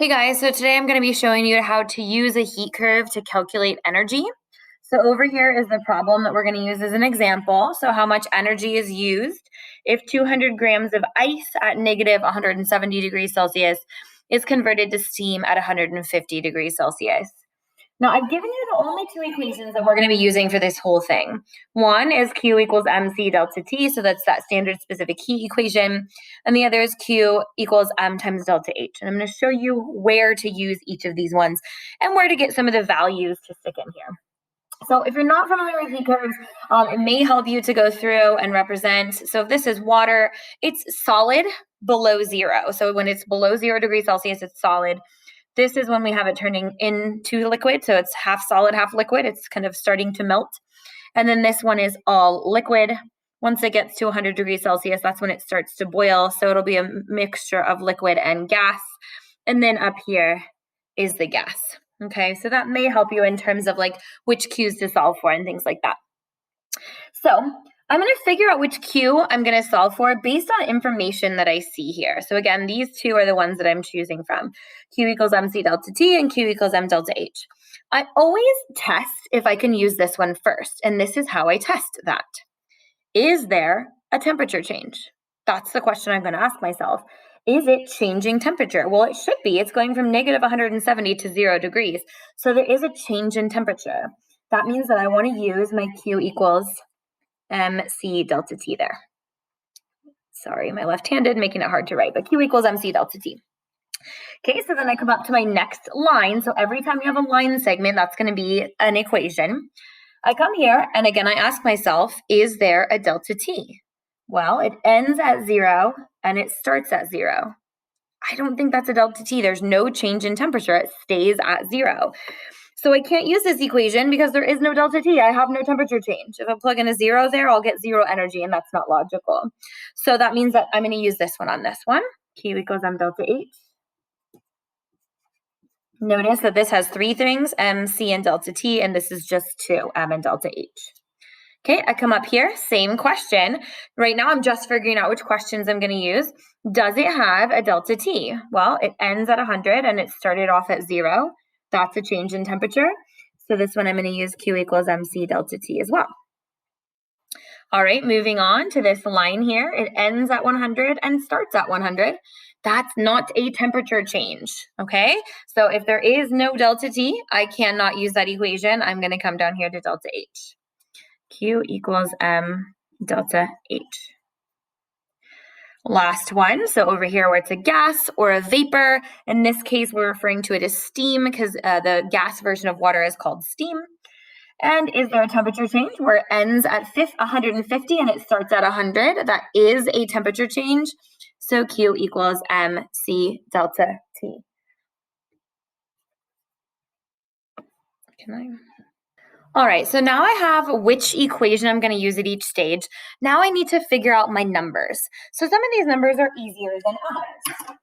Hey guys, so today I'm going to be showing you how to use a heat curve to calculate energy. So over here is the problem that we're going to use as an example. So how much energy is used if 200 grams of ice at negative 170 degrees Celsius is converted to steam at 150 degrees Celsius. Now, I've given you the only two equations that we're going to be using for this whole thing. One is Q equals mc delta T, so that's that standard specific heat equation. And the other is Q equals m times delta H. And I'm going to show you where to use each of these ones and where to get some of the values to stick in here. So if you're not familiar with heat curves, it may help you to go through and represent. So if this is water, it's solid below zero. So when it's below 0 degrees Celsius, it's solid. This is when we have it turning into liquid. So it's half solid, half liquid. It's kind of starting to melt. And then this one is all liquid. Once it gets to 100 degrees Celsius, that's when it starts to boil. So it'll be a mixture of liquid and gas. And then up here is the gas. Okay, so that may help you in terms of like which Q's to solve for and things like that. So I'm going to figure out which Q I'm going to solve for based on information that I see here. So again, these two are the ones that I'm choosing from. Q equals mc delta T and Q equals m delta H. I always test if I can use this one first, and this is how I test that. Is there a temperature change? That's the question I'm going to ask myself. Is it changing temperature? Well, it should be. It's going from negative 170 to 0 degrees. So there is a change in temperature. That means that I want to use my Q equals mc delta T there. Sorry, my left-handed, making it hard to write, but Q equals mc delta T. Okay, so then I come up to my next line. So every time you have a line segment, that's going to be an equation. I come here, and again, I ask myself, is there a delta T? Well, it ends at 0, and it starts at 0. I don't think that's a delta T. There's no change in temperature. It stays at 0. So I can't use this equation because there is no delta T. I have no temperature change. If I plug in a 0 there, I'll get 0 energy, and that's not logical. So that means that I'm going to use this one on this one. Q equals m delta H. Notice that this has three things, m, c, and delta T, and this is just two, m and delta H. Okay, I come up here, same question. Right now, I'm just figuring out which questions I'm going to use. Does it have a delta T? Well, it ends at 100, and it started off at 0. That's a change in temperature. So this one, I'm going to use Q equals mc delta T as well. All right, moving on to this line here. It ends at 100 and starts at 100. That's not a temperature change, okay? So if there is no delta T, I cannot use that equation. I'm going to come down here to delta H. Q equals m delta H. Last one, so over here where it's a gas or a vapor, in this case, we're referring to it as steam because the gas version of water is called steam. And is there a temperature change where it ends at 150 and it starts at 100? That is a temperature change. So Q equals mc delta T. All right, so now I have which equation I'm going to use at each stage. Now I need to figure out my numbers. So some of these numbers are easier than others.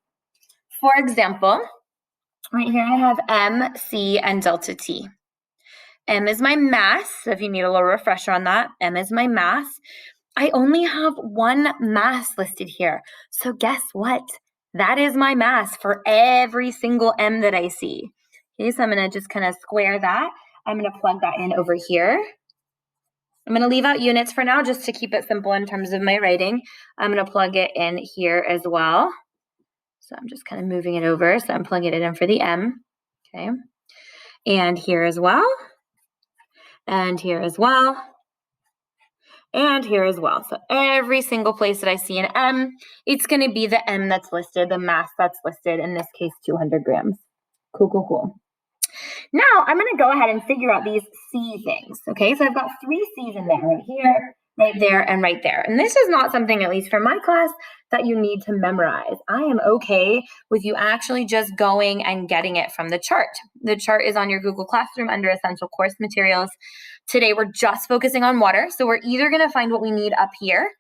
For example, right here I have m, c, and delta T. M is my mass, so if you need a little refresher on that, M is my mass. I only have one mass listed here. So guess what? That is my mass for every single M that I see. Okay, so I'm going to just kind of square that. I'm going to plug that in over here. I'm going to leave out units for now just to keep it simple in terms of my writing. I'm going to plug it in here as well. So I'm just kind of moving it over. So I'm plugging it in for the M. Okay. And here as well. And here as well. And here as well. So every single place that I see an M, it's going to be the M that's listed, the mass that's listed, in this case, 200 grams. Cool, cool, cool. Now I'm going to go ahead and figure out these C things. Okay, so I've got three C's in there, right here, right there, and right there. And this is not something, at least for my class, that you need to memorize. I am okay with you actually just going and getting it from the chart. The chart is on your Google Classroom under Essential Course Materials. Today, we're just focusing on water. So we're either going to find what we need up here,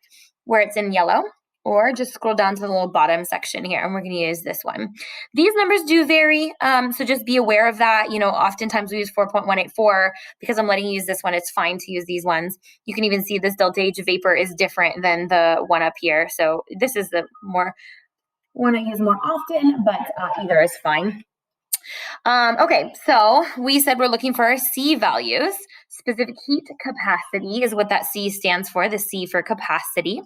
where it's in yellow, or just scroll down to the little bottom section here, and we're going to use this one. These numbers do vary, so just be aware of that. You know, oftentimes we use 4.184 because I'm letting you use this one. It's fine to use these ones. You can even see this delta H vapor is different than the one up here. So this is the more one I use more often, but either is fine. Okay, so we said we're looking for our C values. Specific heat capacity is what that C stands for, the C for capacity.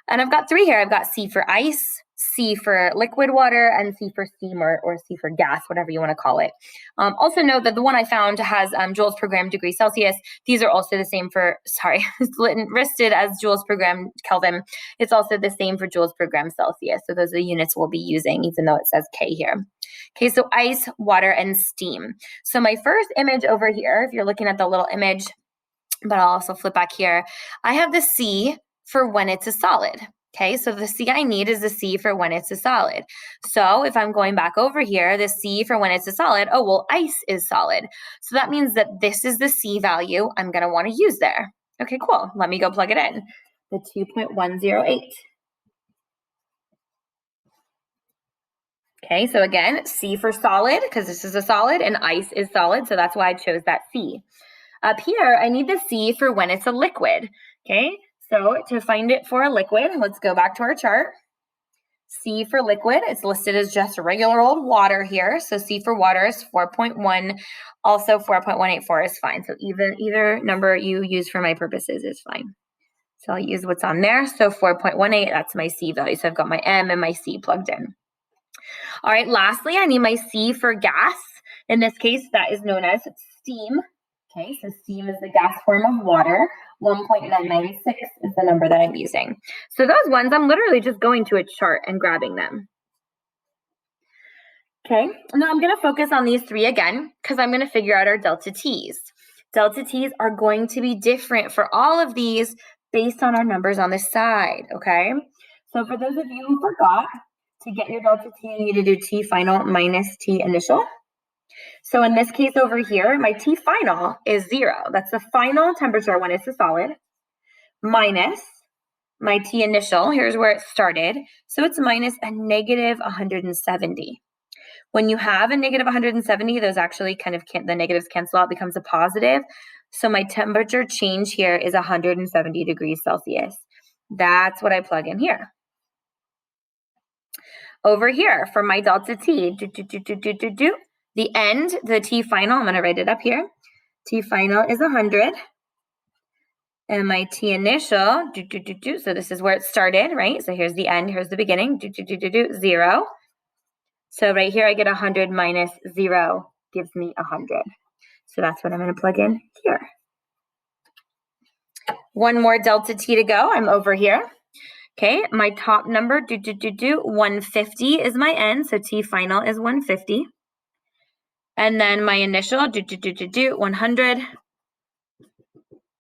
And I've got three here. I've got C for ice, C for liquid water, and C for steam or C for gas, whatever you want to call it. Also note that the one I found has joules per gram degree Celsius. These are also the same for, sorry, it's listed as joules per gram Kelvin. It's also the same for joules per gram Celsius. So those are the units we'll be using, even though it says K here. Okay, so ice, water, and steam. So my first image over here, if you're looking at the little image, but I'll also flip back here, I have the C for when it's a solid. Okay, so the C I need is the C for when it's a solid. So if I'm going back over here, the C for when it's a solid, oh, well, ice is solid. So that means that this is the C value I'm going to want to use there. Okay, cool. Let me go plug it in. The 2.108. Okay, so again, C for solid, because this is a solid, and ice is solid, so that's why I chose that C. Up here, I need the C for when it's a liquid. Okay, so to find it for a liquid, let's go back to our chart. C for liquid, it's listed as just regular old water here. So C for water is 4.1. Also 4.184 is fine. So either number you use for my purposes is fine. So I'll use what's on there. So 4.18, that's my C value. So I've got my M and my C plugged in. All right, lastly, I need my C for gas. In this case, that is known as steam. Okay, so steam is the gas form of water. 1.996 is the number that I'm using. So those ones, I'm literally just going to a chart and grabbing them. Okay, now I'm going to focus on these three again because I'm going to figure out our delta T's. Delta T's are going to be different for all of these based on our numbers on the side, okay? So for those of you who forgot, to get your delta T, you need to do T final minus T initial. So in this case over here, my T final is 0. That's the final temperature when it's a solid, minus my T initial. Here's where it started. So it's minus a negative 170. When you have a negative 170, those actually kind of the negatives cancel out, becomes a positive. So my temperature change here is 170 degrees Celsius. That's what I plug in here. Over here for my delta T, the end, the T final, I'm going to write it up here. T final is 100. And my T initial, so this is where it started, right? So here's the end, here's the beginning, 0. So right here, I get 100 minus 0 gives me 100. So that's what I'm going to plug in here. One more delta T to go. I'm over here. Okay, my top number, 150 is my N, so T final is 150. And then my initial, 100.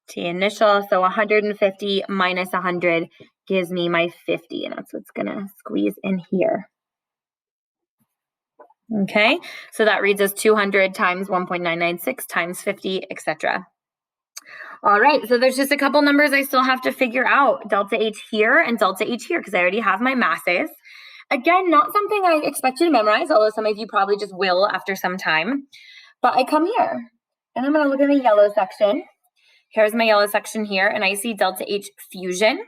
T initial, so 150 minus 100 gives me my 50, and that's what's going to squeeze in here. Okay, so that reads as 200 times 1.996 times 50, etc. All right, so there's just a couple numbers I still have to figure out, delta H here and delta H here, because I already have my masses. Again, not something I expect you to memorize, although some of you probably just will after some time. But I come here, and I'm going to look at the yellow section. Here's my yellow section here, and I see delta H fusion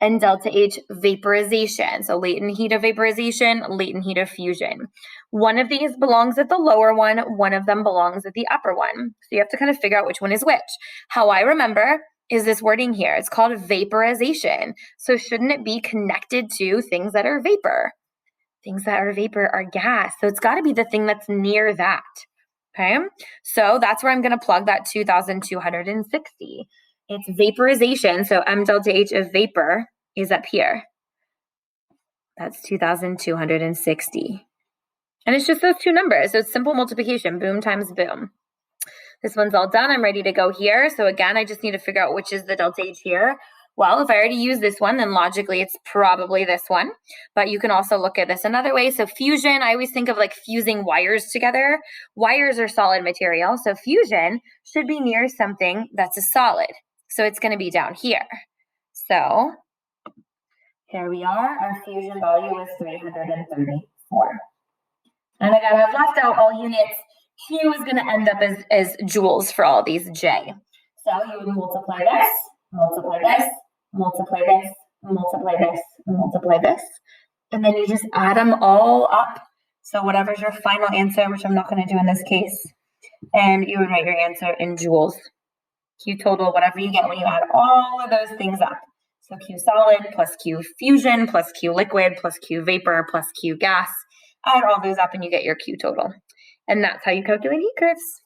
and delta H vaporization. So latent heat of vaporization, latent heat of fusion. One of these belongs at the lower one of them belongs at the upper one. So you have to kind of figure out which one is which. How I remember is this wording here. It's called vaporization. So shouldn't it be connected to things that are vapor? Things that are vapor are gas. So it's got to be the thing that's near that. Okay, so that's where I'm going to plug that 2,260. It's vaporization, so M delta H of vapor is up here. That's 2,260. And it's just those two numbers, so it's simple multiplication, boom times boom. This one's all done, I'm ready to go here. So again, I just need to figure out which is the delta H here. Well, if I already use this one, then logically it's probably this one. But you can also look at this another way. So fusion, I always think of like fusing wires together. Wires are solid material. So fusion should be near something that's a solid. So it's going to be down here. So here we are. Our fusion value is 334. And again, I've left out all units. Q is going to end up as joules for all these J. So you would multiply this, multiply this, multiply this, multiply this, multiply this, and then you just add them all up So whatever's your final answer, which I'm not going to do in this case, and you would write your answer in joules. Q total, whatever you get when you add all of those things up. So Q solid plus Q fusion plus Q liquid plus Q vapor plus Q gas. Add all those up and you get your Q total. And that's how you calculate heat curves.